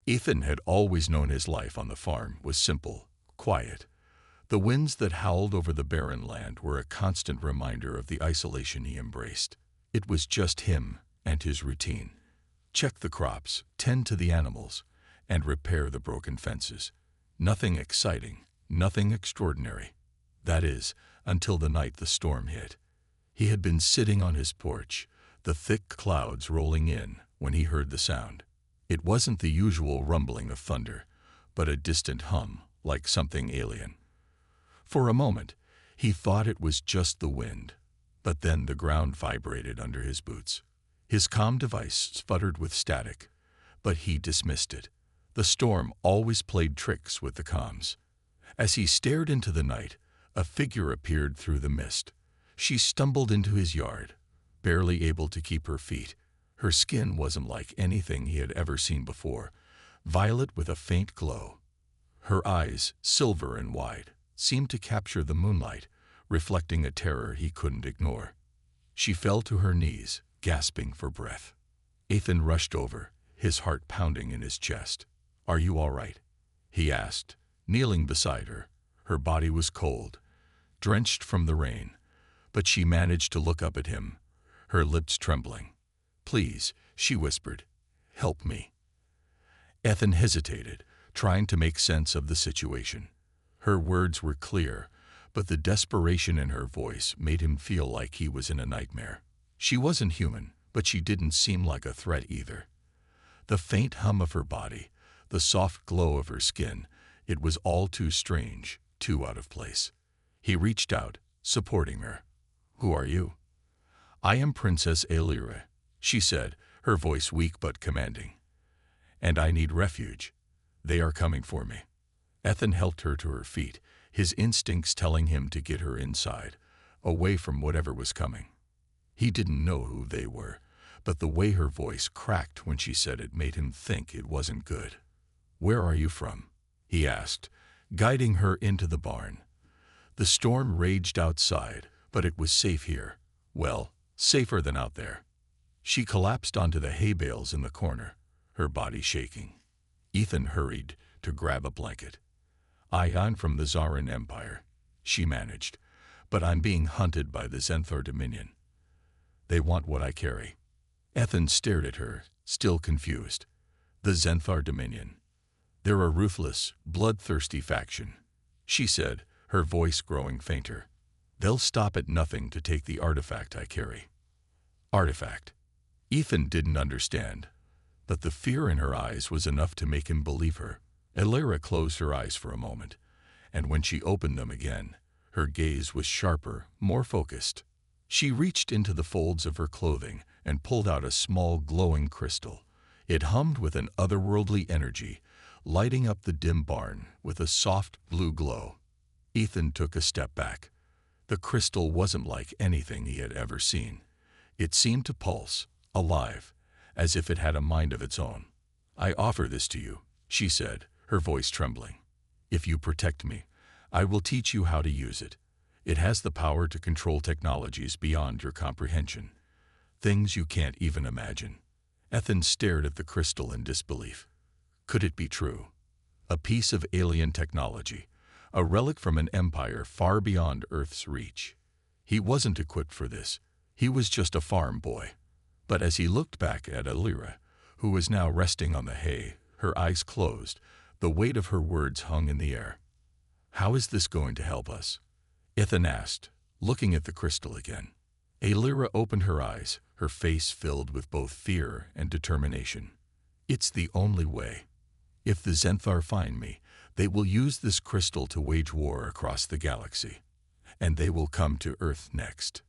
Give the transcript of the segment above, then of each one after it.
Ethan had always known his life on the farm was simple, quiet. The winds that howled over the barren land were a constant reminder of the isolation he embraced. It was just him and his routine. Check the crops, tend to the animals, and repair the broken fences. Nothing exciting, nothing extraordinary. That is, until the night the storm hit. He had been sitting on his porch, the thick clouds rolling in, when he heard the sound. It wasn't the usual rumbling of thunder, but a distant hum, like something alien. For a moment, he thought it was just the wind, but then the ground vibrated under his boots. His comm device sputtered with static, but he dismissed it. The storm always played tricks with the comms. As he stared into the night, a figure appeared through the mist. She stumbled into his yard, barely able to keep her feet. Her skin wasn't like anything he had ever seen before, violet with a faint glow. Her eyes, silver and wide, seemed to capture the moonlight, reflecting a terror he couldn't ignore. She fell to her knees, gasping for breath. Ethan rushed over, his heart pounding in his chest. "Are you all right?" he asked, kneeling beside her. Her body was cold, drenched from the rain, but she managed to look up at him, her lips trembling. "Please," she whispered, "help me." Ethan hesitated, trying to make sense of the situation. Her words were clear, but the desperation in her voice made him feel like he was in a nightmare. She wasn't human, but she didn't seem like a threat either. The faint hum of her body, the soft glow of her skin, it was all too strange, too out of place. He reached out, supporting her. "Who are you?" "I am Princess Aelira," she said, her voice weak but commanding. "And I need refuge. They are coming for me." Ethan helped her to her feet, his instincts telling him to get her inside, away from whatever was coming. He didn't know who they were, but the way her voice cracked when she said it made him think it wasn't good. "Where are you from?" he asked, guiding her into the barn. The storm raged outside, but it was safe here. Well, safer than out there. She collapsed onto the hay bales in the corner, her body shaking. Ethan hurried to grab a blanket. "I'm from the Zarin Empire," she managed, "but I'm being hunted by the Zenthar Dominion. They want what I carry." Ethan stared at her, still confused. "The Zenthar Dominion. They're a ruthless, bloodthirsty faction," she said, her voice growing fainter. "They'll stop at nothing to take the artifact I carry." Artifact. Ethan didn't understand, but the fear in her eyes was enough to make him believe her. Aelira closed her eyes for a moment, and when she opened them again, her gaze was sharper, more focused. She reached into the folds of her clothing and pulled out a small glowing crystal. It hummed with an otherworldly energy, lighting up the dim barn with a soft blue glow. Ethan took a step back. The crystal wasn't like anything he had ever seen. It seemed to pulse, alive, as if it had a mind of its own. "I offer this to you," she said, her voice trembling. "If you protect me, I will teach you how to use it. It has the power to control technologies beyond your comprehension. Things you can't even imagine." Ethan stared at the crystal in disbelief. Could it be true? A piece of alien technology, a relic from an empire far beyond Earth's reach. He wasn't equipped for this. He was just a farm boy. But as he looked back at Aelira, who was now resting on the hay, her eyes closed, the weight of her words hung in the air. "How is this going to help us?" Ethan asked, looking at the crystal again. Aelira opened her eyes, her face filled with both fear and determination. "It's the only way. If the Zenthar find me, they will use this crystal to wage war across the galaxy. And they will come to Earth next."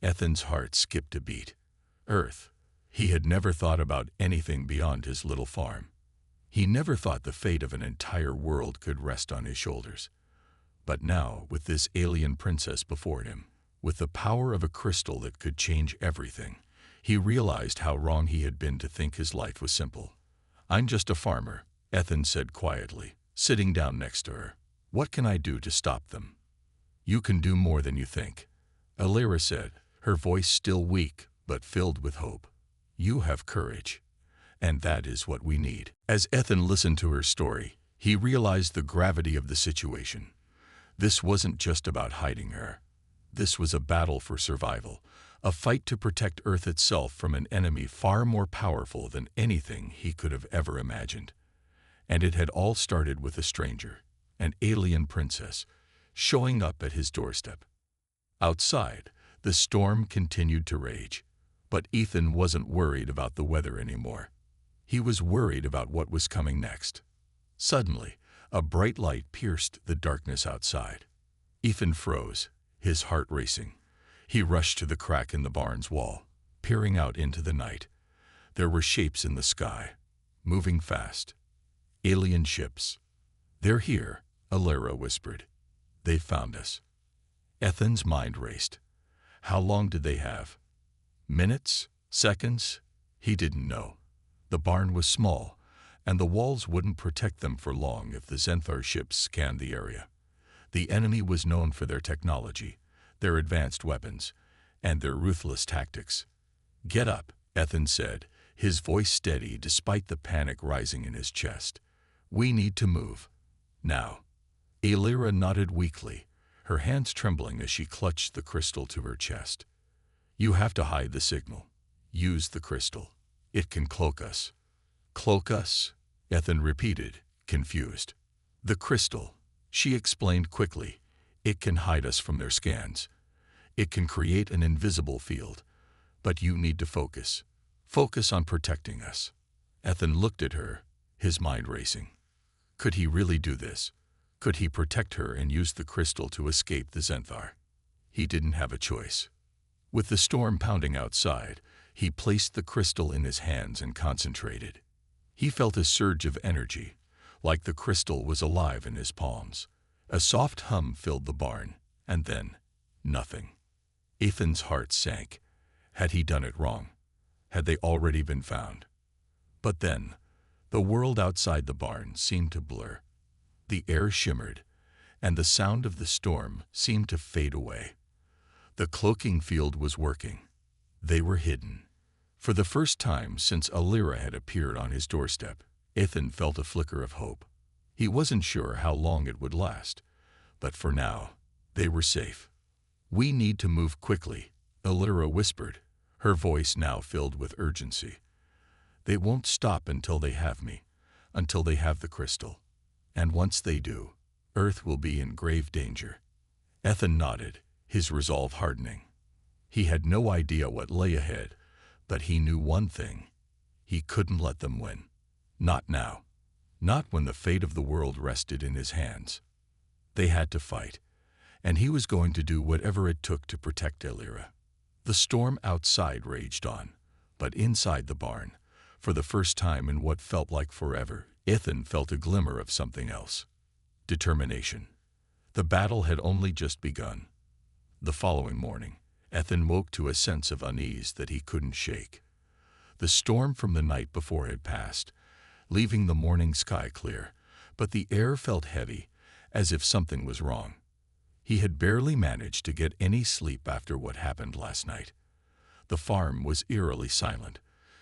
Ethan's heart skipped a beat. Earth. He had never thought about anything beyond his little farm. He never thought the fate of an entire world could rest on his shoulders. But now, with this alien princess before him, with the power of a crystal that could change everything, he realized how wrong he had been to think his life was simple. "I'm just a farmer," Ethan said quietly, sitting down next to her. "What can I do to stop them?" "You can do more than you think," Aelira said, her voice still weak but filled with hope. "You have courage, And that is what we need. As Ethan listened to her story, he realized the gravity of the situation. This wasn't just about hiding her. This was a battle for survival, a fight to protect Earth itself from an enemy far more powerful than anything he could have ever imagined. And it had all started with a stranger, an alien princess, showing up at his doorstep. Outside, the storm continued to rage, but Ethan wasn't worried about the weather anymore. He was worried about what was coming next. Suddenly, a bright light pierced the darkness outside. Ethan froze, his heart racing. He rushed to the crack in the barn's wall, peering out into the night. There were shapes in the sky, moving fast. Alien ships. "They're here," Alira whispered. "They found us." Ethan's mind raced. How long did they have? Minutes? Seconds? He didn't know. The barn was small, and the walls wouldn't protect them for long if the Xanthar ships scanned the area. The enemy was known for their technology, their advanced weapons, and their ruthless tactics. "Get up," Ethan said, his voice steady despite the panic rising in his chest. "We need to move. Now." Alira nodded weakly, her hands trembling as she clutched the crystal to her chest. "You have to hide the signal. Use the crystal. It can cloak us." "Cloak us?" Ethan repeated, confused. "The crystal," she explained quickly. "It can hide us from their scans. It can create an invisible field. But you need to focus. Focus on protecting us." Ethan looked at her, his mind racing. Could he really do this? Could he protect her and use the crystal to escape the Xanthar? He didn't have a choice. With the storm pounding outside, he placed the crystal in his hands and concentrated. He felt a surge of energy, like the crystal was alive in his palms. A soft hum filled the barn, and then, nothing. Ethan's heart sank. Had he done it wrong? Had they already been found? But then, the world outside the barn seemed to blur. The air shimmered, and the sound of the storm seemed to fade away. The cloaking field was working. They were hidden. For the first time since Alira had appeared on his doorstep, Ethan felt a flicker of hope. He wasn't sure how long it would last, but for now, they were safe. "We need to move quickly," Alira whispered, her voice now filled with urgency. "They won't stop until they have me, until they have the crystal. And once they do, Earth will be in grave danger." Ethan nodded, his resolve hardening. He had no idea what lay ahead, but he knew one thing. He couldn't let them win. Not now. Not when the fate of the world rested in his hands. They had to fight, and he was going to do whatever it took to protect Alira. The storm outside raged on, but inside the barn, for the first time in what felt like forever, Ethan felt a glimmer of something else. Determination. The battle had only just begun. The following morning, Ethan woke to a sense of unease that he couldn't shake. The storm from the night before had passed, leaving the morning sky clear, but the air felt heavy, as if something was wrong. He had barely managed to get any sleep after what happened last night. The farm was eerily silent,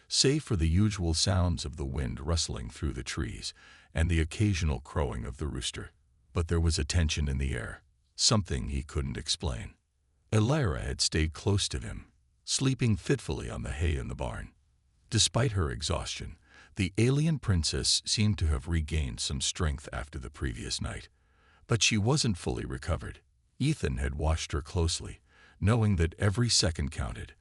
save for the usual sounds of the wind rustling through the trees and the occasional crowing of the rooster. But there was a tension in the air, something he couldn't explain. Alira had stayed close to him, sleeping fitfully on the hay in the barn. Despite her exhaustion, the alien princess seemed to have regained some strength after the previous night. But she wasn't fully recovered. Ethan had watched her closely, knowing that every second counted.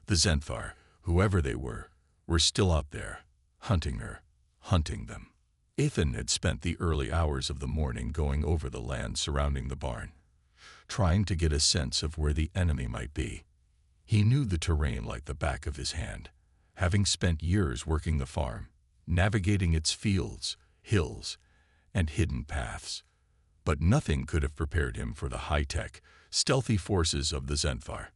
The Xanthar, whoever they were still out there, hunting her, hunting them. Ethan had spent the early hours of the morning going over the land surrounding the barn, trying to get a sense of where the enemy might be. He knew the terrain like the back of his hand, having spent years working the farm, navigating its fields, hills, and hidden paths. But nothing could have prepared him for the high-tech, stealthy forces of the Xanthar.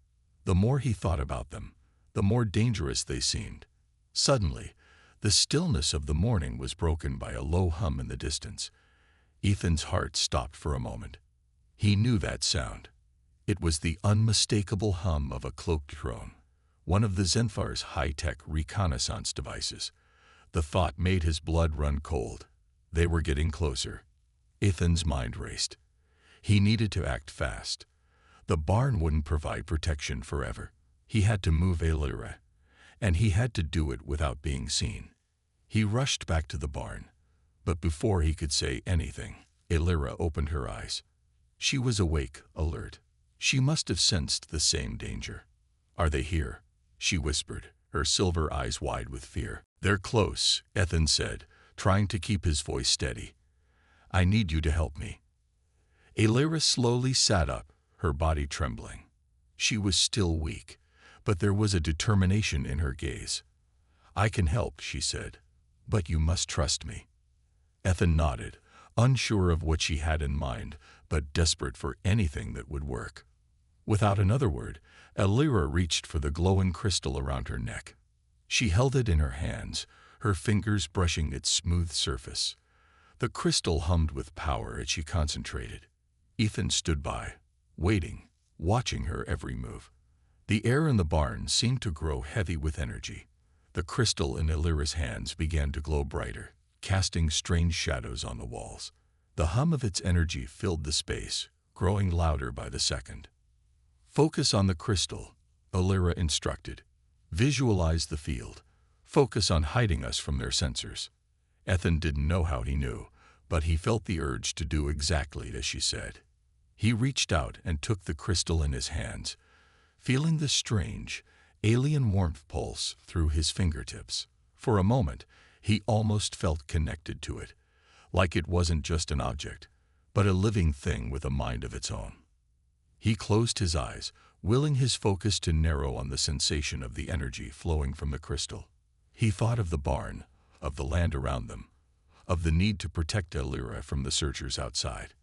The more he thought about them, the more dangerous they seemed. Suddenly, the stillness of the morning was broken by a low hum in the distance. Ethan's heart stopped for a moment. He knew that sound. It was the unmistakable hum of a cloaked drone, one of the Xanthar's high-tech reconnaissance devices. The thought made his blood run cold. They were getting closer. Ethan's mind raced. He needed to act fast. The barn wouldn't provide protection forever. He had to move Elira, and he had to do it without being seen. He rushed back to the barn, but before he could say anything, Elira opened her eyes. She was awake, alert. She must have sensed the same danger. "Are they here?" she whispered, her silver eyes wide with fear. "They're close," Ethan said, trying to keep his voice steady. "I need you to help me." Elira slowly sat up, her body trembling. She was still weak, but there was a determination in her gaze. "I can help," she said, "but you must trust me." Ethan nodded, unsure of what she had in mind, but desperate for anything that would work. Without another word, Elira reached for the glowing crystal around her neck. She held it in her hands, her fingers brushing its smooth surface. The crystal hummed with power as she concentrated. Ethan stood by, waiting, watching her every move. The air in the barn seemed to grow heavy with energy. The crystal in Elira's hands began to glow brighter, casting strange shadows on the walls. The hum of its energy filled the space, growing louder by the second. "Focus on the crystal," Elira instructed. "Visualize the field. Focus on hiding us from their sensors." Ethan didn't know how he knew, but he felt the urge to do exactly as she said. He reached out and took the crystal in his hands, feeling the strange, alien warmth pulse through his fingertips. For a moment, he almost felt connected to it, like it wasn't just an object, but a living thing with a mind of its own. He closed his eyes, willing his focus to narrow on the sensation of the energy flowing from the crystal. He thought of the barn, of the land around them, of the need to protect Elira from the searchers outside.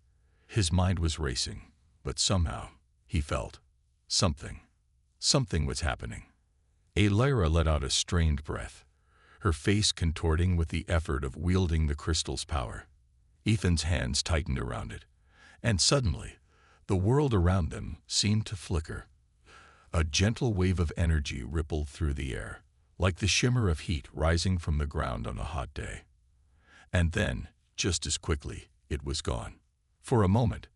His mind was racing, but somehow, he felt something. Something was happening. Elira let out a strained breath, her face contorting with the effort of wielding the crystal's power. Ethan's hands tightened around it, and suddenly, the world around them seemed to flicker. A gentle wave of energy rippled through the air, like the shimmer of heat rising from the ground on a hot day. And then, just as quickly, it was gone. For a moment,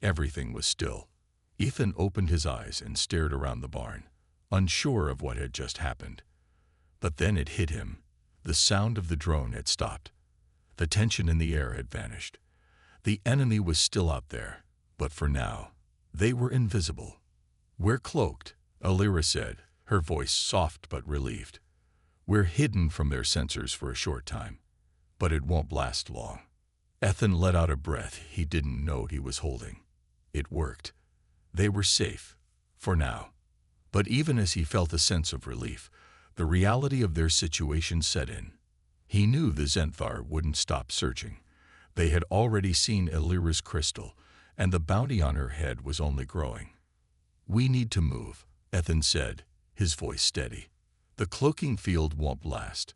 everything was still. Ethan opened his eyes and stared around the barn, unsure of what had just happened. But then it hit him. The sound of the drone had stopped. The tension in the air had vanished. The enemy was still out there, but for now, they were invisible. "We're cloaked," Elira said, her voice soft but relieved. "We're hidden from their sensors for a short time, but it won't last long." Ethan let out a breath he didn't know he was holding. It worked. They were safe, for now. But even as he felt a sense of relief, the reality of their situation set in. He knew the Zenthar wouldn't stop searching. They had already seen Elira's crystal, and the bounty on her head was only growing. "We need to move," Ethan said, his voice steady. "The cloaking field won't last.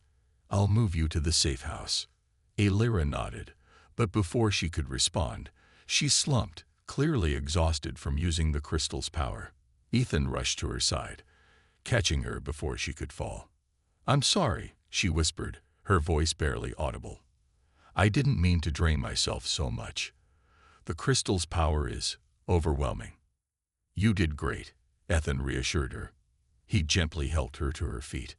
I'll move you to the safe house." Elira nodded, but before she could respond, she slumped, clearly exhausted from using the crystal's power. Ethan rushed to her side, catching her before she could fall. "I'm sorry," she whispered, her voice barely audible. "I didn't mean to drain myself so much. The crystal's power is overwhelming." "You did great," Ethan reassured her. He gently helped her to her feet.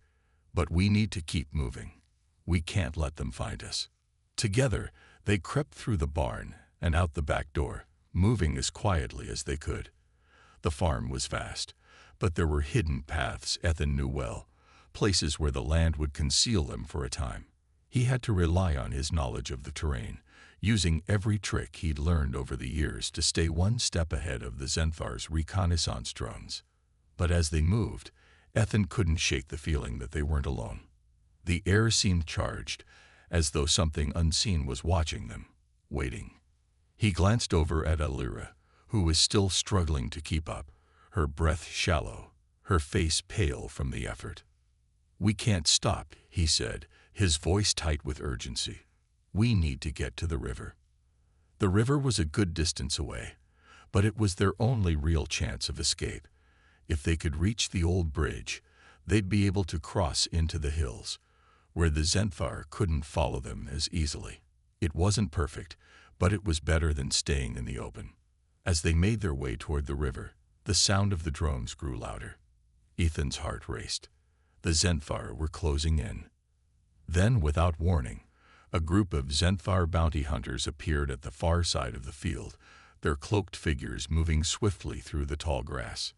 "But we need to keep moving. We can't let them find us." Together, they crept through the barn and out the back door, moving as quietly as they could. The farm was vast, but there were hidden paths Ethan knew well, places where the land would conceal them for a time. He had to rely on his knowledge of the terrain, using every trick he'd learned over the years to stay one step ahead of the Zenthar's reconnaissance drones. But as they moved, Ethan couldn't shake the feeling that they weren't alone. The air seemed charged, as though something unseen was watching them, waiting. He glanced over at Elira, who was still struggling to keep up, her breath shallow, her face pale from the effort. "We can't stop," he said, his voice tight with urgency. "We need to get to the river." The river was a good distance away, but it was their only real chance of escape. If they could reach the old bridge, they'd be able to cross into the hills. where the Zentvar couldn't follow them as easily. It wasn't perfect, but it was better than staying in the open. As they made their way toward the river, the sound of the drones grew louder. Ethan's heart raced. The Zentvar were closing in. Then, without warning, a group of Zentvar bounty hunters appeared at the far side of the field, their cloaked figures moving swiftly through the tall grass.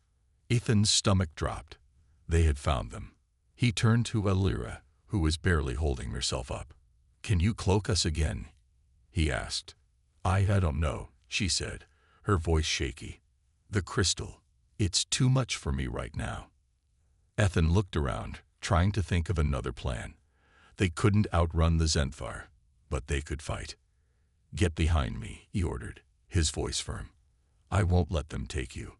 Ethan's stomach dropped. They had found them. He turned to Alira, who was barely holding herself up. "Can you cloak us again?" he asked. I don't know," she said, her voice shaky. "The crystal. It's too much for me right now." Ethan looked around, trying to think of another plan. They couldn't outrun the Zentvar, but they could fight. "Get behind me," he ordered, his voice firm. "I won't let them take you."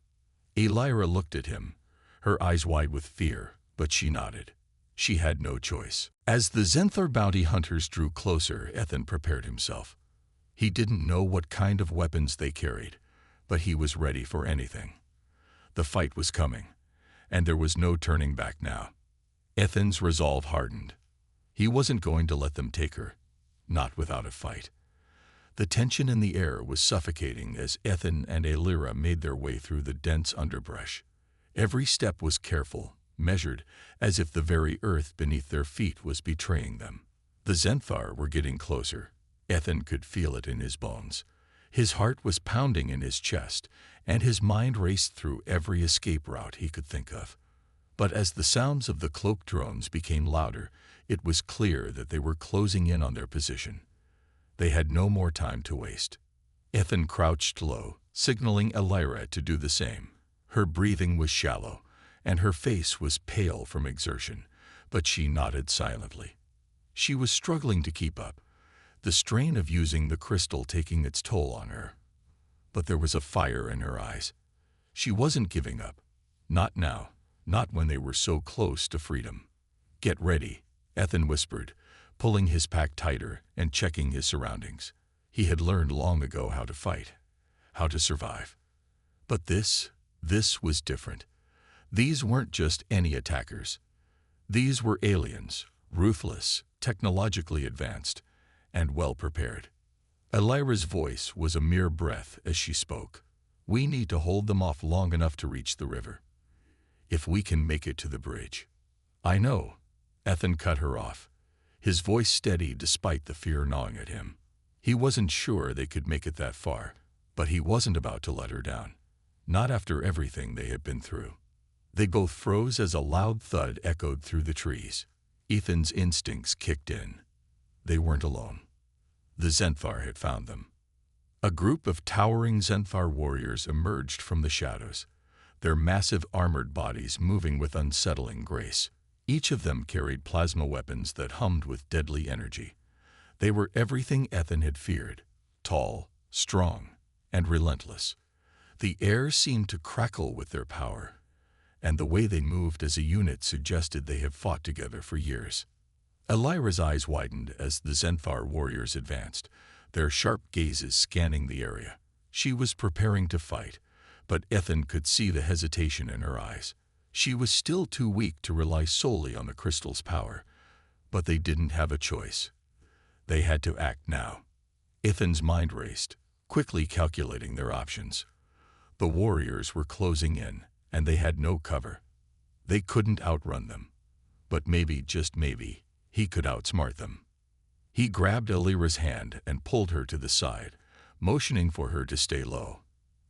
Alira looked at him, her eyes wide with fear, but she nodded. She had no choice. As the Zentvar bounty hunters drew closer, Ethan prepared himself. He didn't know what kind of weapons they carried, but he was ready for anything. The fight was coming, and there was no turning back now. Ethan's resolve hardened. He wasn't going to let them take her, not without a fight. The tension in the air was suffocating as Ethan and Alira made their way through the dense underbrush. Every step was careful, measured, as if the very earth beneath their feet was betraying them. The Zentvar were getting closer. Ethan could feel it in his bones. His heart was pounding in his chest, and his mind raced through every escape route he could think of. But as the sounds of the cloaked drones became louder, it was clear that they were closing in on their position. They had no more time to waste. Ethan crouched low, signaling Alira to do the same. Her breathing was shallow, and her face was pale from exertion, but she nodded silently. She was struggling to keep up, the strain of using the crystal taking its toll on her. But there was a fire in her eyes. She wasn't giving up. Not now, not when they were so close to freedom. "Get ready," Ethan whispered, pulling his pack tighter and checking his surroundings. He had learned long ago how to fight, how to survive. But this was different. These weren't just any attackers. These were aliens, ruthless, technologically advanced, and well-prepared. Alira's voice was a mere breath as she spoke. "We need to hold them off long enough to reach the river. If we can make it to the bridge." "I know," Ethan cut her off, his voice steady despite the fear gnawing at him. He wasn't sure they could make it that far, but he wasn't about to let her down. Not after everything they had been through. They both froze as a loud thud echoed through the trees. Ethan's instincts kicked in. They weren't alone. The Zentvar had found them. A group of towering Zentvar warriors emerged from the shadows, their massive armored bodies moving with unsettling grace. Each of them carried plasma weapons that hummed with deadly energy. They were everything Ethan had feared, tall, strong, and relentless. The air seemed to crackle with their power, and the way they moved as a unit suggested they had fought together for years. Alira's eyes widened as the Zentvar warriors advanced, their sharp gazes scanning the area. She was preparing to fight, but Ethan could see the hesitation in her eyes. She was still too weak to rely solely on the crystal's power, but they didn't have a choice. They had to act now. Ethan's mind raced, quickly calculating their options. The warriors were closing in, and they had no cover. They couldn't outrun them, but maybe, just maybe, he could outsmart them. He grabbed Alira's hand and pulled her to the side, motioning for her to stay low.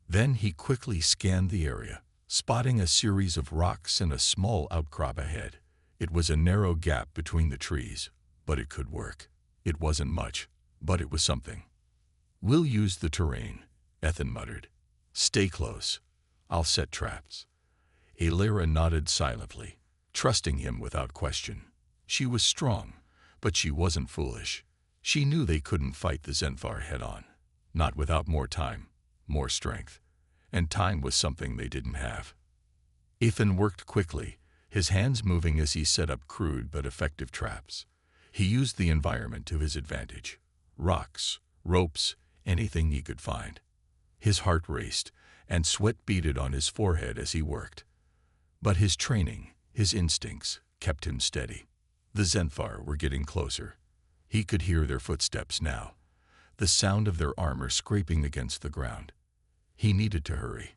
Then he quickly scanned the area, spotting a series of rocks and a small outcrop ahead. It was a narrow gap between the trees, but it could work. It wasn't much, but it was something. "We'll use the terrain," Ethan muttered. "Stay close. I'll set traps." Alira nodded silently, trusting him without question. She was strong, but she wasn't foolish. She knew they couldn't fight the Zentvar head-on, not without more time, more strength. And time was something they didn't have. Ethan worked quickly, his hands moving as he set up crude but effective traps. He used the environment to his advantage. Rocks, ropes, anything he could find. His heart raced, and sweat beaded on his forehead as he worked. But his training, his instincts, kept him steady. The Zenthar were getting closer. He could hear their footsteps now, the sound of their armor scraping against the ground. He needed to hurry.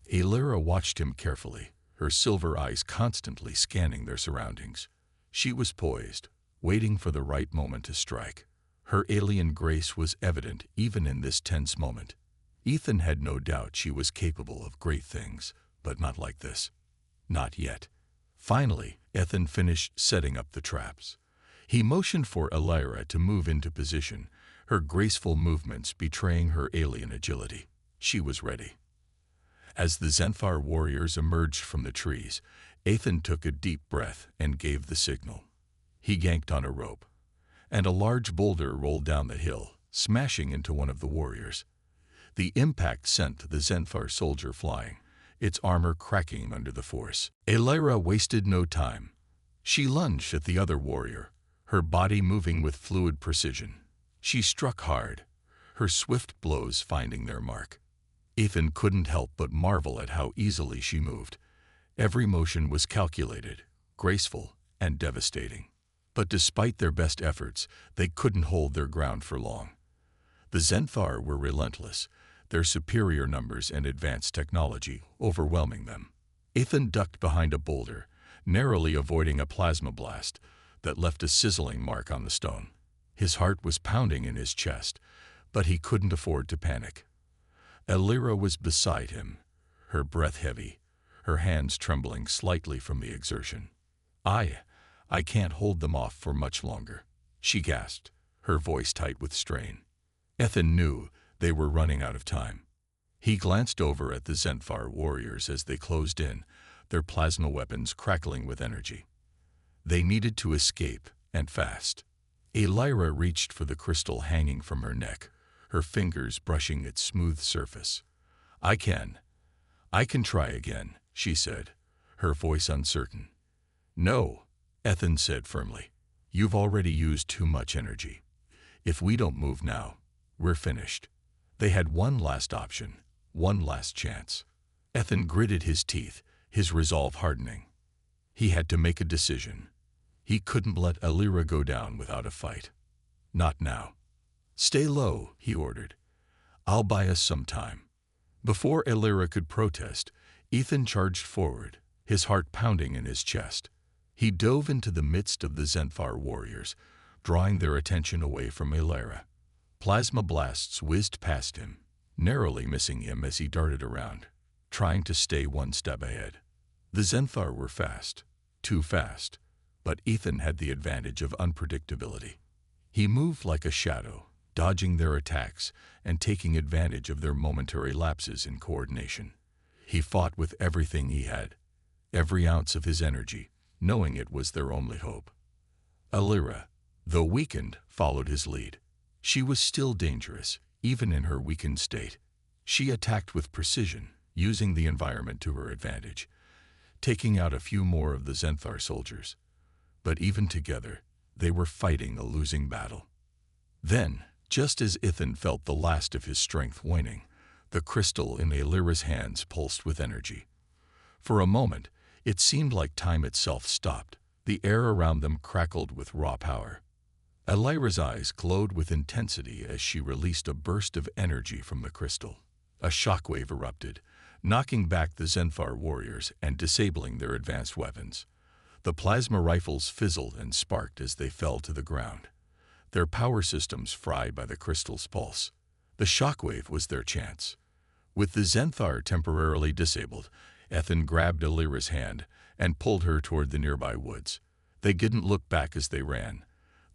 Aelira watched him carefully, her silver eyes constantly scanning their surroundings. She was poised, waiting for the right moment to strike. Her alien grace was evident even in this tense moment. Ethan had no doubt she was capable of great things, but not like this. Not yet. Finally, Ethan finished setting up the traps. He motioned for Aelira to move into position, her graceful movements betraying her alien agility. She was ready. As the Zenthar warriors emerged from the trees, Ethan took a deep breath and gave the signal. He yanked on a rope, and a large boulder rolled down the hill, smashing into one of the warriors. The impact sent the Zenthar soldier flying, its armor cracking under the force. Aelira wasted no time. She lunged at the other warrior, her body moving with fluid precision. She struck hard, her swift blows finding their mark. Ethan couldn't help but marvel at how easily she moved. Every motion was calculated, graceful, and devastating. But despite their best efforts, they couldn't hold their ground for long. The Zenthar were relentless, their superior numbers and advanced technology overwhelming them. Ethan ducked behind a boulder, narrowly avoiding a plasma blast that left a sizzling mark on the stone. His heart was pounding in his chest, but he couldn't afford to panic. Aelira was beside him, her breath heavy, her hands trembling slightly from the exertion. I can't hold them off for much longer," she gasped, her voice tight with strain. Ethan knew they were running out of time. He glanced over at the Zenthar warriors as they closed in, their plasma weapons crackling with energy. They needed to escape, and fast. Aelira reached for the crystal hanging from her neck, her fingers brushing its smooth surface. I can try again," she said, her voice uncertain. "No," Ethan said firmly. "You've already used too much energy. If we don't move now, we're finished." They had one last option, one last chance. Ethan gritted his teeth, his resolve hardening. He had to make a decision. He couldn't let Aelira go down without a fight. Not now. "Stay low," he ordered. "I'll buy us some time." Before Aelira could protest, Ethan charged forward, his heart pounding in his chest. He dove into the midst of the Zenthar warriors, drawing their attention away from Aelira. Plasma blasts whizzed past him, narrowly missing him as he darted around, trying to stay one step ahead. The Zenthar were fast, too fast, but Ethan had the advantage of unpredictability. He moved like a shadow, dodging their attacks and taking advantage of their momentary lapses in coordination. He fought with everything he had, every ounce of his energy, knowing it was their only hope. Aelira, though weakened, followed his lead. She was still dangerous, even in her weakened state. She attacked with precision, using the environment to her advantage, taking out a few more of the Zenthar soldiers. But even together, they were fighting a losing battle. Then, just as Ethan felt the last of his strength waning, the crystal in Aelira's hands pulsed with energy. For a moment, it seemed like time itself stopped. The air around them crackled with raw power. Aelira's eyes glowed with intensity as she released a burst of energy from the crystal. A shockwave erupted, knocking back the Zenthar warriors and disabling their advanced weapons. The plasma rifles fizzled and sparked as they fell to the ground, their power systems fried by the crystal's pulse. The shockwave was their chance. With the Zenthar temporarily disabled, Ethan grabbed Aelira's hand and pulled her toward the nearby woods. They didn't look back as they ran,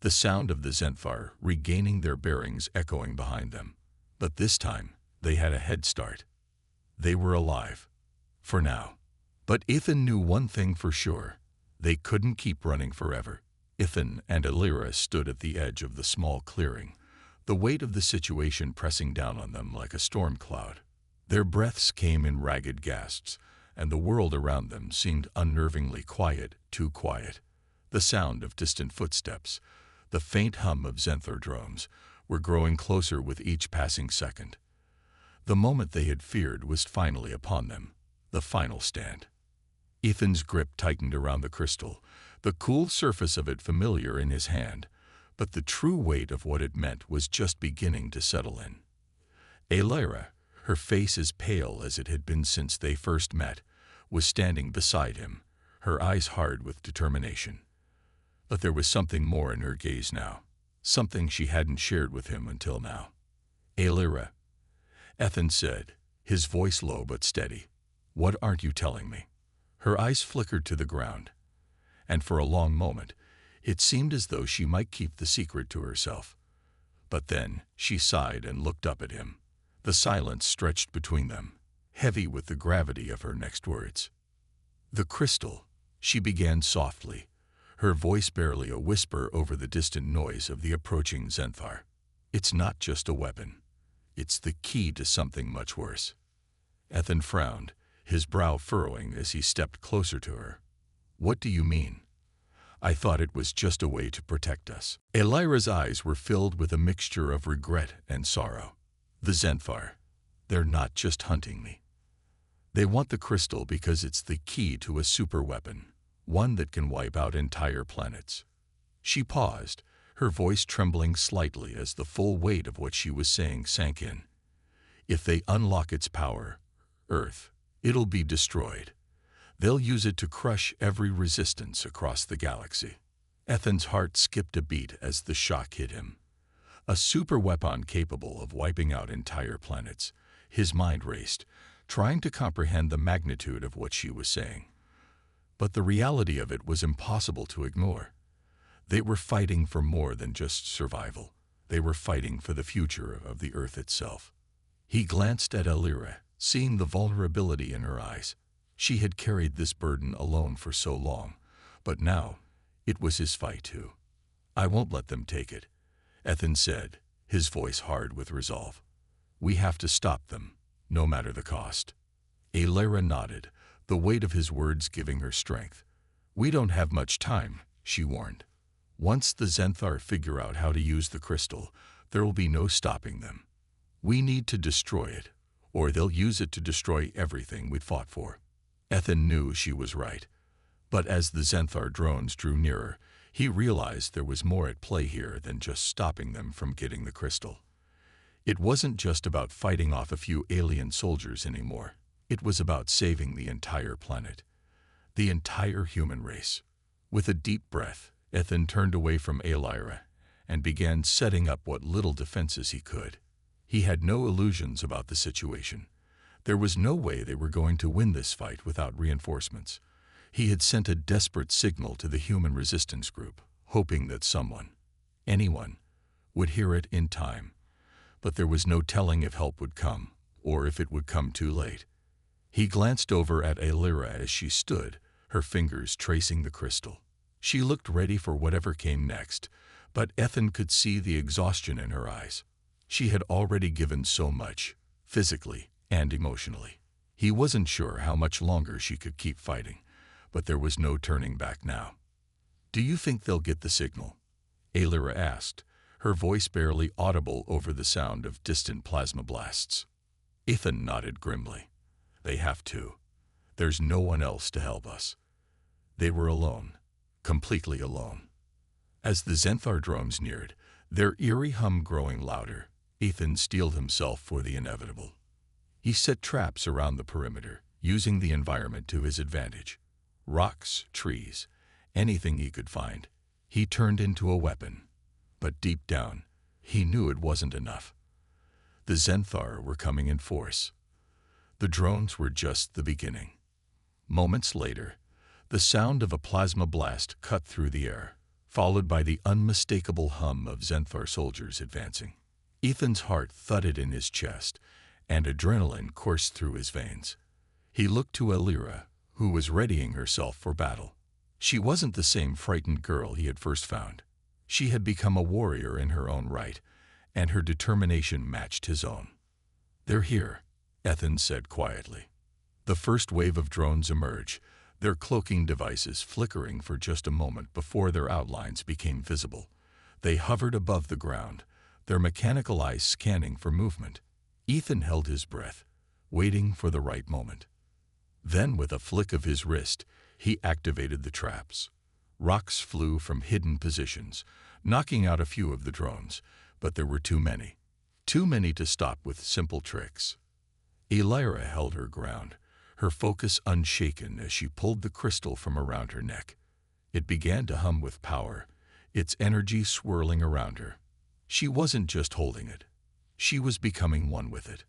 the sound of the Zenthar regaining their bearings echoing behind them. But this time, they had a head start. They were alive. For now. But Ethan knew one thing for sure. They couldn't keep running forever. Ethan and Aelira stood at the edge of the small clearing, the weight of the situation pressing down on them like a storm cloud. Their breaths came in ragged gasps, and the world around them seemed unnervingly quiet, too quiet. The sound of distant footsteps, the faint hum of Zenthar drones, were growing closer with each passing second. The moment they had feared was finally upon them, the final stand. Ethan's grip tightened around the crystal, the cool surface of it familiar in his hand, but the true weight of what it meant was just beginning to settle in. Alyra, her face as pale as it had been since they first met, was standing beside him, her eyes hard with determination. But there was something more in her gaze now, something she hadn't shared with him until now. "Alyra," Ethan said, his voice low but steady, "what aren't you telling me?" Her eyes flickered to the ground, and for a long moment it seemed as though she might keep the secret to herself. But then she sighed and looked up at him. The silence stretched between them, heavy with the gravity of her next words. "The crystal," she began softly, her voice barely a whisper over the distant noise of the approaching Zenthar. "It's not just a weapon. It's the key to something much worse." Ethan frowned, his brow furrowing as he stepped closer to her. "What do you mean?" "I thought it was just a way to protect us." Alyra's eyes were filled with a mixture of regret and sorrow. "The Zenthar, they're not just hunting me. They want the crystal because it's the key to a superweapon, one that can wipe out entire planets." She paused, her voice trembling slightly as the full weight of what she was saying sank in. "If they unlock its power, Earth, it'll be destroyed. They'll use it to crush every resistance across the galaxy." Ethan's heart skipped a beat as the shock hit him. A superweapon capable of wiping out entire planets. His mind raced, trying to comprehend the magnitude of what she was saying. But the reality of it was impossible to ignore. They were fighting for more than just survival. They were fighting for the future of the Earth itself. He glanced at Alyra, seeing the vulnerability in her eyes. She had carried this burden alone for so long, but now it was his fight too. "I won't let them take it," Ethan said, his voice hard with resolve. "We have to stop them, no matter the cost." Alyra nodded, the weight of his words giving her strength. "We don't have much time," she warned. "Once the Zenthar figure out how to use the crystal, there will be no stopping them. We need to destroy it, or they'll use it to destroy everything we'd fought for." Ethan knew she was right, but as the Zenthar drones drew nearer, he realized there was more at play here than just stopping them from getting the crystal. It wasn't just about fighting off a few alien soldiers anymore. It was about saving the entire planet, the entire human race. With a deep breath, Ethan turned away from Alyra and began setting up what little defenses he could. He had no illusions about the situation. There was no way they were going to win this fight without reinforcements. He had sent a desperate signal to the human resistance group, hoping that someone, anyone, would hear it in time. But there was no telling if help would come, or if it would come too late. He glanced over at Alyra as she stood, her fingers tracing the crystal. She looked ready for whatever came next, but Ethan could see the exhaustion in her eyes. She had already given so much, physically and emotionally. He wasn't sure how much longer she could keep fighting, but there was no turning back now. "Do you think they'll get the signal?" Alyra asked, her voice barely audible over the sound of distant plasma blasts. Ethan nodded grimly. "They have to. There's no one else to help us." They were alone, completely alone. As the Zenthar drones neared, their eerie hum growing louder, Ethan steeled himself for the inevitable. He set traps around the perimeter, using the environment to his advantage. Rocks, trees, anything he could find, he turned into a weapon. But deep down, he knew it wasn't enough. The Zenthar were coming in force. The drones were just the beginning. Moments later, the sound of a plasma blast cut through the air, followed by the unmistakable hum of Zenthar soldiers advancing. Ethan's heart thudded in his chest, and adrenaline coursed through his veins. He looked to Alyra, who was readying herself for battle. She wasn't the same frightened girl he had first found. She had become a warrior in her own right, and her determination matched his own. "They're here," Ethan said quietly. The first wave of drones emerged, their cloaking devices flickering for just a moment before their outlines became visible. They hovered above the ground, their mechanical eyes scanning for movement. Ethan held his breath, waiting for the right moment. Then, with a flick of his wrist, he activated the traps. Rocks flew from hidden positions, knocking out a few of the drones, but there were too many. Too many to stop with simple tricks. Elira held her ground, her focus unshaken as she pulled the crystal from around her neck. It began to hum with power, its energy swirling around her. She wasn't just holding it. She was becoming one with it.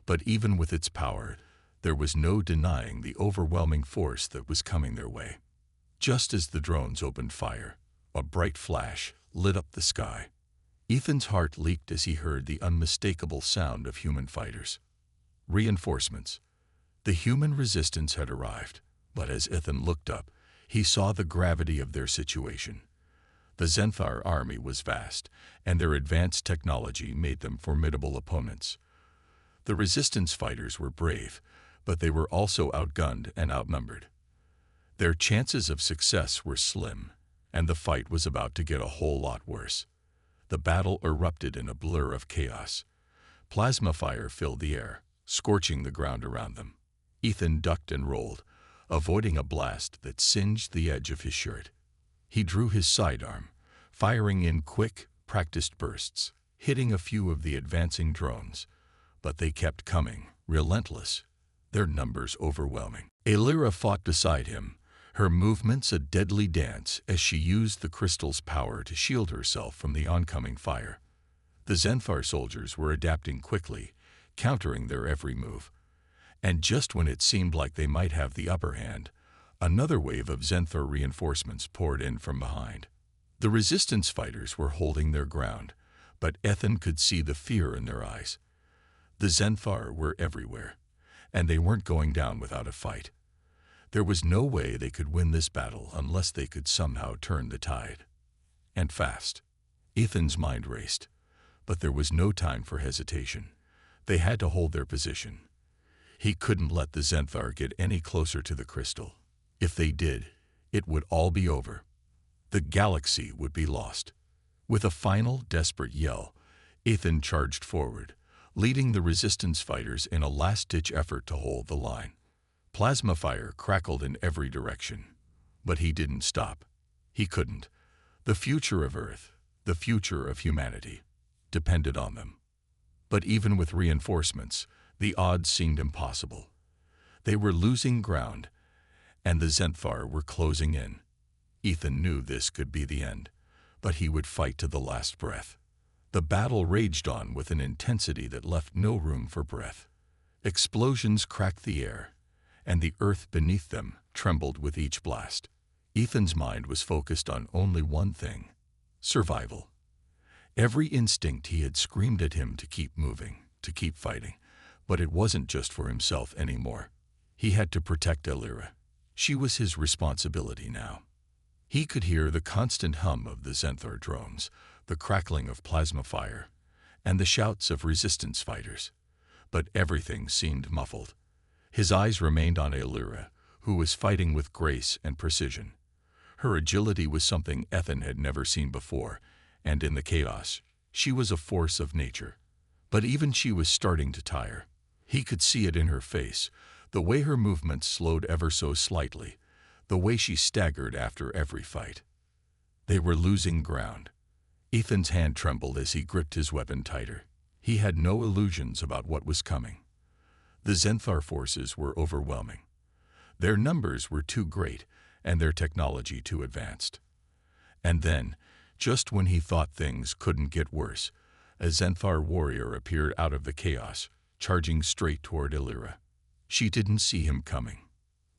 But even with its power, there was no denying the overwhelming force that was coming their way. Just as the drones opened fire, a bright flash lit up the sky. Ethan's heart leaped as he heard the unmistakable sound of human fighters. Reinforcements. The human resistance had arrived, but as Ethan looked up, he saw the gravity of their situation. The Zenthar army was vast, and their advanced technology made them formidable opponents. The resistance fighters were brave, but they were also outgunned and outnumbered. Their chances of success were slim, and the fight was about to get a whole lot worse. The battle erupted in a blur of chaos. Plasma fire filled the air, scorching the ground around them. Ethan ducked and rolled, avoiding a blast that singed the edge of his shirt. He drew his sidearm, firing in quick, practiced bursts, hitting a few of the advancing drones. But they kept coming, relentless, their numbers overwhelming. Elira fought beside him, her movements a deadly dance as she used the crystal's power to shield herself from the oncoming fire. The Zenthar soldiers were adapting quickly, countering their every move. And just when it seemed like they might have the upper hand, another wave of Zenthar reinforcements poured in from behind. The resistance fighters were holding their ground, but Ethan could see the fear in their eyes. The Zenthar were everywhere, and they weren't going down without a fight. There was no way they could win this battle unless they could somehow turn the tide. And fast. Ethan's mind raced, but there was no time for hesitation. They had to hold their position. He couldn't let the Zenthar get any closer to the crystal. If they did, it would all be over. The galaxy would be lost. With a final, desperate yell, Ethan charged forward, leading the resistance fighters in a last-ditch effort to hold the line. Plasma fire crackled in every direction, but he didn't stop. He couldn't. The future of Earth, the future of humanity, depended on them. But even with reinforcements, the odds seemed impossible. They were losing ground, and the Zenthar were closing in. Ethan knew this could be the end, but he would fight to the last breath. The battle raged on with an intensity that left no room for breath. Explosions cracked the air, and the earth beneath them trembled with each blast. Ethan's mind was focused on only one thing: survival. Every instinct he had screamed at him to keep moving, to keep fighting, but it wasn't just for himself anymore. He had to protect Elira. She was his responsibility now. He could hear the constant hum of the Zenthar drones, the crackling of plasma fire, and the shouts of resistance fighters. But everything seemed muffled. His eyes remained on Elira, who was fighting with grace and precision. Her agility was something Ethan had never seen before, and in the chaos, she was a force of nature. But even she was starting to tire. He could see it in her face, the way her movements slowed ever so slightly, the way she staggered after every fight. They were losing ground. Ethan's hand trembled as he gripped his weapon tighter. He had no illusions about what was coming. The Zenthar forces were overwhelming. Their numbers were too great, and their technology too advanced. And then, just when he thought things couldn't get worse, a Zenthar warrior appeared out of the chaos, charging straight toward Elira. She didn't see him coming.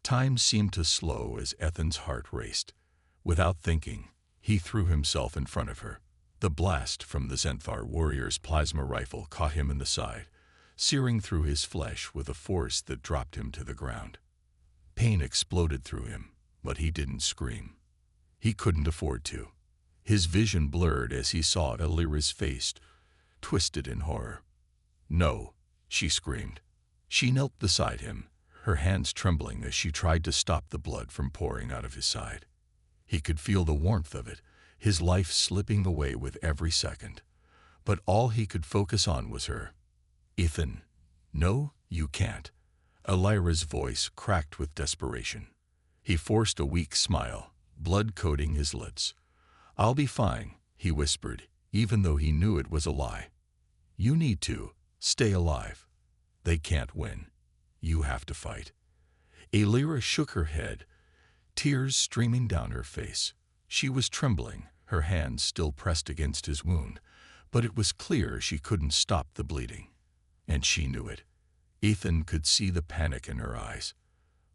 Time seemed to slow as Ethan's heart raced. Without thinking, he threw himself in front of her. The blast from the Zenthar warrior's plasma rifle caught him in the side, searing through his flesh with a force that dropped him to the ground. Pain exploded through him, but he didn't scream. He couldn't afford to. His vision blurred as he saw Elira's face, twisted in horror. "No," she screamed. She knelt beside him, her hands trembling as she tried to stop the blood from pouring out of his side. He could feel the warmth of it, his life slipping away with every second. But all he could focus on was her. "Ethan, no, you can't. Elira's voice cracked with desperation. He forced a weak smile, blood coating his lips. "I'll be fine," he whispered, even though he knew it was a lie. "You need to stay alive. They can't win. You have to fight." Elira shook her head, tears streaming down her face. She was trembling, her hands still pressed against his wound, but it was clear she couldn't stop the bleeding. And she knew it. Ethan could see the panic in her eyes,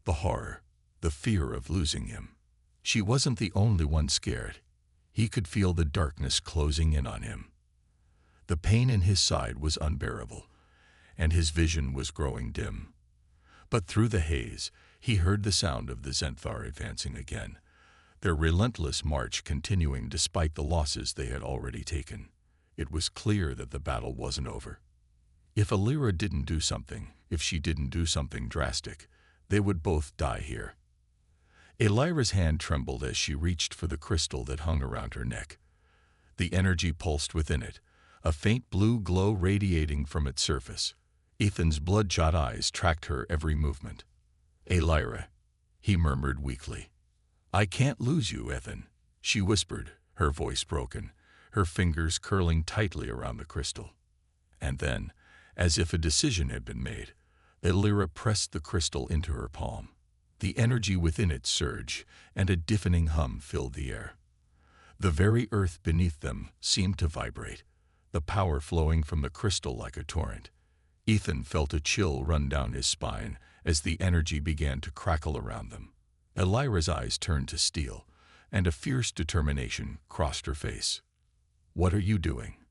the horror, the fear of losing him. She wasn't the only one scared. He could feel the darkness closing in on him. The pain in his side was unbearable, and his vision was growing dim. But through the haze, he heard the sound of the Zenthar advancing again, their relentless march continuing despite the losses they had already taken. It was clear that the battle wasn't over. If Elira didn't do something, if she didn't do something drastic, they would both die here. Elira's hand trembled as she reached for the crystal that hung around her neck. The energy pulsed within it, a faint blue glow radiating from its surface. Ethan's bloodshot eyes tracked her every movement. "Elira," he murmured weakly. "I can't lose you, Ethan," she whispered, her voice broken, her fingers curling tightly around the crystal. And then, as if a decision had been made, Elira pressed the crystal into her palm. The energy within it surged, and a deafening hum filled the air. The very earth beneath them seemed to vibrate, the power flowing from the crystal like a torrent. Ethan felt a chill run down his spine as the energy began to crackle around them. Elira's eyes turned to steel, and a fierce determination crossed her face. "What are you doing?"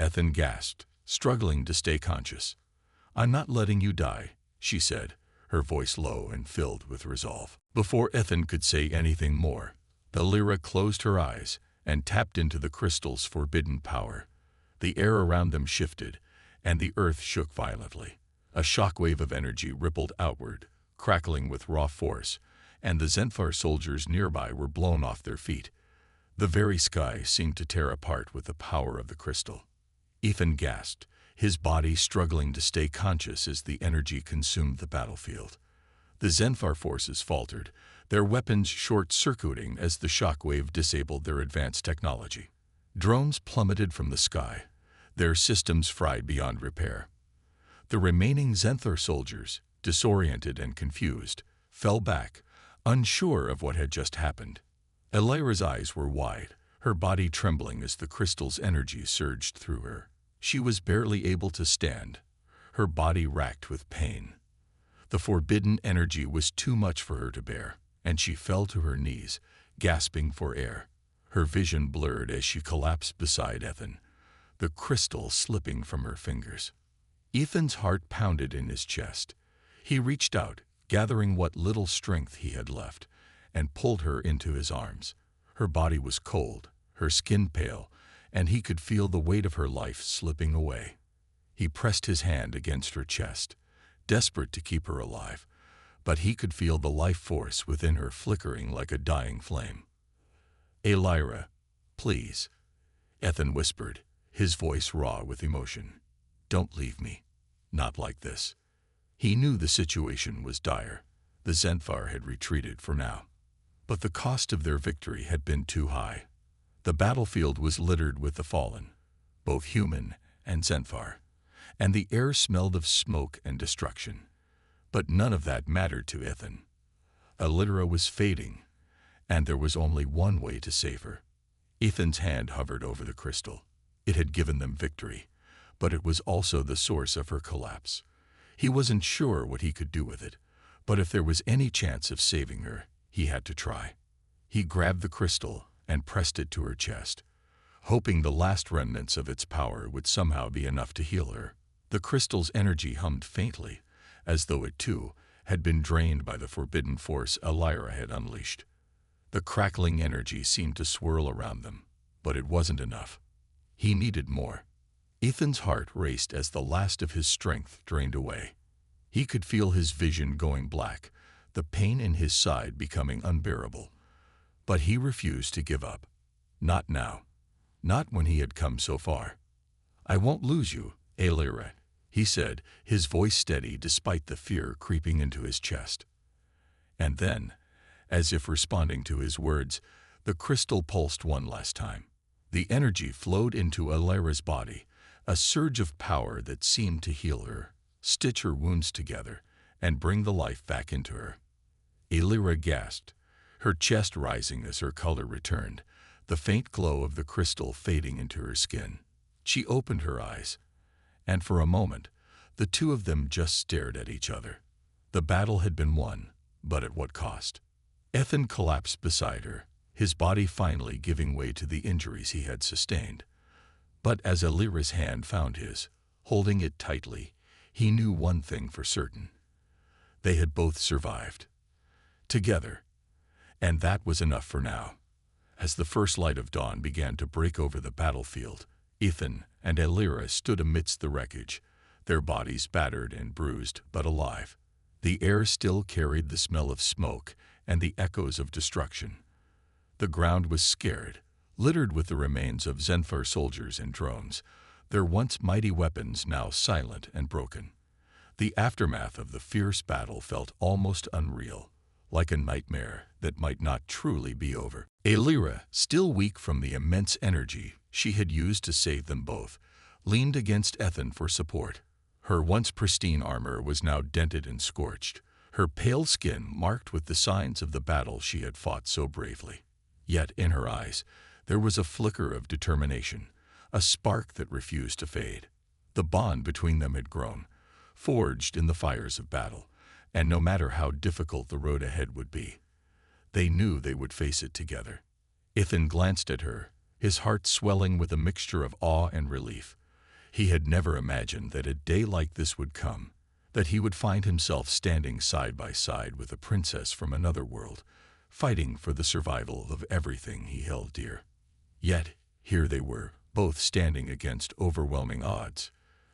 Ethan gasped, struggling to stay conscious. "I'm not letting you die," she said, her voice low and filled with resolve. Before Ethan could say anything more, Elira closed her eyes and tapped into the crystal's forbidden power. The air around them shifted, and the earth shook violently. A shockwave of energy rippled outward, crackling with raw force, and the Zenthar soldiers nearby were blown off their feet. The very sky seemed to tear apart with the power of the crystal. Ethan gasped, his body struggling to stay conscious as the energy consumed the battlefield. The Zenthar forces faltered, their weapons short-circuiting as the shockwave disabled their advanced technology. Drones plummeted from the sky, their systems fried beyond repair. The remaining Zenthar soldiers, disoriented and confused, fell back, unsure of what had just happened. Elira's eyes were wide, her body trembling as the crystal's energy surged through her. She was barely able to stand, her body racked with pain. The forbidden energy was too much for her to bear, and she fell to her knees, gasping for air. Her vision blurred as she collapsed beside Ethan, the crystal slipping from her fingers. Ethan's heart pounded in his chest. He reached out, gathering what little strength he had left, and pulled her into his arms. Her body was cold, her skin pale, and he could feel the weight of her life slipping away. He pressed his hand against her chest, desperate to keep her alive, but he could feel the life force within her flickering like a dying flame. "Elira, please," Ethan whispered, his voice raw with emotion. "Don't leave me. Not like this." He knew the situation was dire. The Zenthar had retreated for now. But the cost of their victory had been too high. The battlefield was littered with the fallen, both human and Zenthar, and the air smelled of smoke and destruction. But none of that mattered to Ethan. Elira was fading, and there was only one way to save her. Ethan's hand hovered over the crystal. It had given them victory, but it was also the source of her collapse. He wasn't sure what he could do with it, but if there was any chance of saving her, he had to try. He grabbed the crystal and pressed it to her chest, hoping the last remnants of its power would somehow be enough to heal her. The crystal's energy hummed faintly, as though it too had been drained by the forbidden force Elira had unleashed. The crackling energy seemed to swirl around them, but it wasn't enough. He needed more. Ethan's heart raced as the last of his strength drained away. He could feel his vision going black, the pain in his side becoming unbearable. But he refused to give up. Not now. Not when he had come so far. "I won't lose you, Elira," he said, his voice steady despite the fear creeping into his chest. And then, as if responding to his words, the crystal pulsed one last time. The energy flowed into Alira's body, a surge of power that seemed to heal her, stitch her wounds together, and bring the life back into her. Alira gasped, her chest rising as her color returned, the faint glow of the crystal fading into her skin. She opened her eyes, and for a moment, the two of them just stared at each other. The battle had been won, but at what cost? Ethan collapsed beside her, his body finally giving way to the injuries he had sustained. But as Alira's hand found his, holding it tightly, he knew one thing for certain. They had both survived. Together. And that was enough for now. As the first light of dawn began to break over the battlefield, Ethan and Alira stood amidst the wreckage, their bodies battered and bruised but alive. The air still carried the smell of smoke and the echoes of destruction. The ground was scared, littered with the remains of Zenfar soldiers and drones, their once mighty weapons now silent and broken. The aftermath of the fierce battle felt almost unreal, like a nightmare that might not truly be over. Alira, still weak from the immense energy she had used to save them both, leaned against Ethan for support. Her once pristine armor was now dented and scorched, her pale skin marked with the signs of the battle she had fought so bravely. Yet in her eyes, there was a flicker of determination, a spark that refused to fade. The bond between them had grown, forged in the fires of battle, and no matter how difficult the road ahead would be, they knew they would face it together. Ethan glanced at her, his heart swelling with a mixture of awe and relief. He had never imagined that a day like this would come, that he would find himself standing side by side with a princess from another world, fighting for the survival of everything he held dear. Yet, here they were, both standing against overwhelming odds,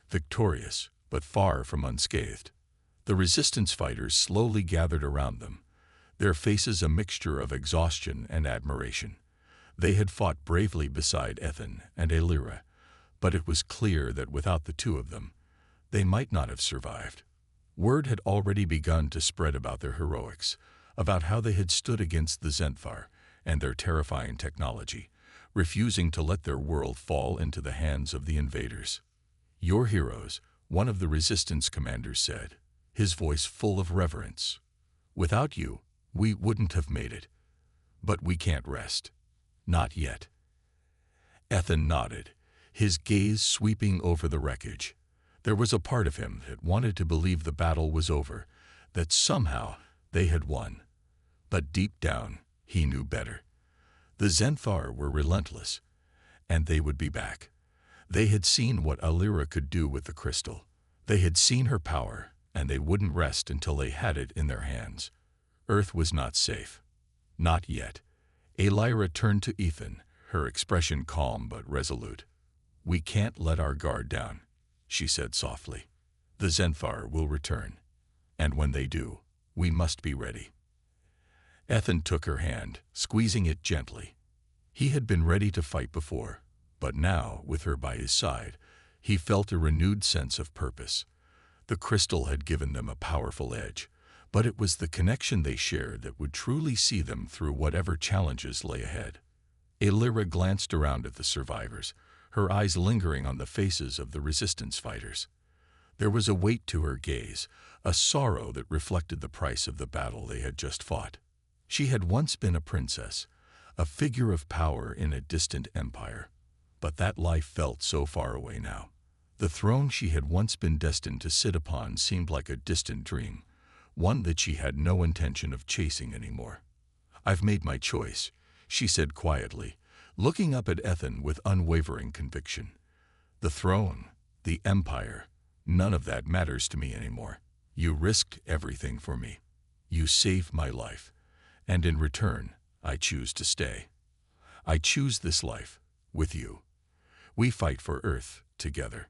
victorious, but far from unscathed. The resistance fighters slowly gathered around them, their faces a mixture of exhaustion and admiration. They had fought bravely beside Ethan and Alira, but it was clear that without the two of them, they might not have survived. Word had already begun to spread about their heroics, about how they had stood against the Zenfar and their terrifying technology, refusing to let their world fall into the hands of the invaders. "Your heroes," one of the resistance commanders said, his voice full of reverence. "Without you, we wouldn't have made it. But we can't rest. Not yet." Ethan nodded, his gaze sweeping over the wreckage. There was a part of him that wanted to believe the battle was over, that somehow they had won. But deep down, he knew better. The Zenfar were relentless, and they would be back. They had seen what Alira could do with the crystal. They had seen her power, and they wouldn't rest until they had it in their hands. Earth was not safe. Not yet. Alira turned to Ethan, her expression calm but resolute. "We can't let our guard down," she said softly. "The Zenfar will return, and when they do, we must be ready." Ethan took her hand, squeezing it gently. He had been ready to fight before, but now, with her by his side, he felt a renewed sense of purpose. The crystal had given them a powerful edge, but it was the connection they shared that would truly see them through whatever challenges lay ahead. Alira glanced around at the survivors, her eyes lingering on the faces of the resistance fighters. There was a weight to her gaze, a sorrow that reflected the price of the battle they had just fought. She had once been a princess, a figure of power in a distant empire, but that life felt so far away now. The throne she had once been destined to sit upon seemed like a distant dream, one that she had no intention of chasing anymore. "I've made my choice," she said quietly, looking up at Ethan with unwavering conviction. "The throne, the empire, none of that matters to me anymore. You risked everything for me. You saved my life, and in return, I choose to stay. I choose this life, with you. We fight for Earth, together."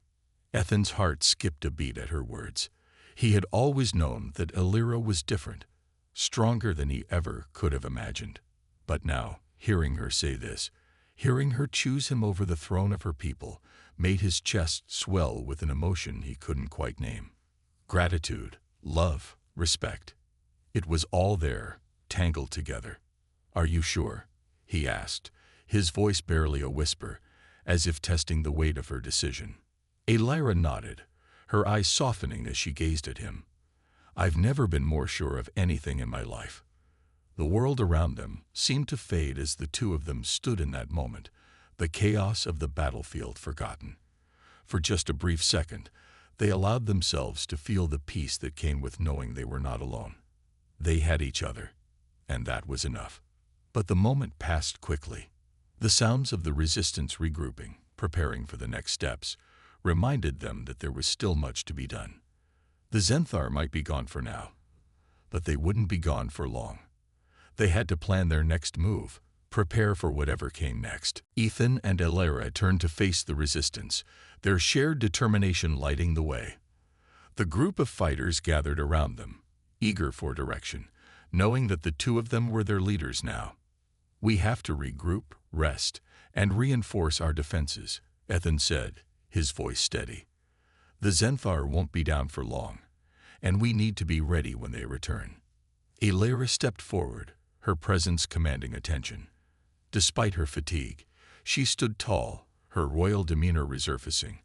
Ethan's heart skipped a beat at her words. He had always known that Alira was different, stronger than he ever could have imagined. But now, hearing her say this, hearing her choose him over the throne of her people, made his chest swell with an emotion he couldn't quite name. Gratitude, love, respect. It was all there, tangled together. "Are you sure?" he asked, his voice barely a whisper, as if testing the weight of her decision. Lyra nodded, her eyes softening as she gazed at him. "I've never been more sure of anything in my life." The world around them seemed to fade as the two of them stood in that moment, the chaos of the battlefield forgotten. For just a brief second, they allowed themselves to feel the peace that came with knowing they were not alone. They had each other, and that was enough. But the moment passed quickly. The sounds of the resistance regrouping, preparing for the next steps, reminded them that there was still much to be done. The Zenthar might be gone for now, but they wouldn't be gone for long. They had to plan their next move, prepare for whatever came next. Ethan and Lyra turned to face the resistance, their shared determination lighting the way. The group of fighters gathered around them, eager for direction, knowing that the two of them were their leaders now. "We have to regroup, rest, and reinforce our defenses," Ethan said, his voice steady. "The Zenthar won't be down for long, and we need to be ready when they return." Lyra stepped forward, her presence commanding attention. Despite her fatigue, she stood tall, her royal demeanor resurfacing,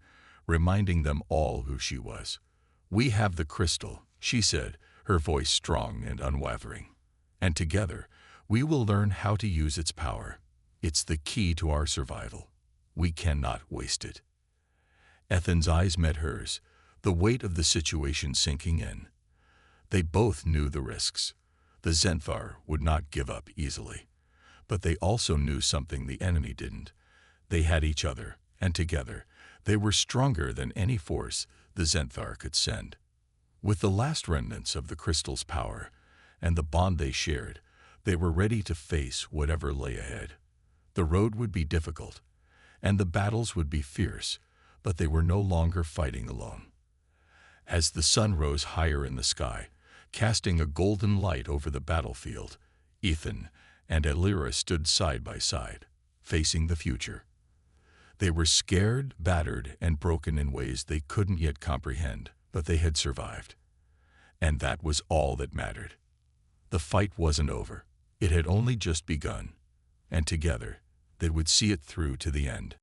reminding them all who she was. "We have the crystal," she said, her voice strong and unwavering. "And together, we will learn how to use its power. It's the key to our survival. We cannot waste it." Ethan's eyes met hers, the weight of the situation sinking in. They both knew the risks. The Zenthar would not give up easily. But they also knew something the enemy didn't. They had each other, and together, they were stronger than any force the Zenthar could send. With the last remnants of the crystal's power and the bond they shared, they were ready to face whatever lay ahead. The road would be difficult, and the battles would be fierce, but they were no longer fighting alone. As the sun rose higher in the sky, casting a golden light over the battlefield, Ethan and Lyra stood side by side, facing the future. They were scared, battered, and broken in ways they couldn't yet comprehend, but they had survived. And that was all that mattered. The fight wasn't over. It had only just begun, and together they would see it through to the end.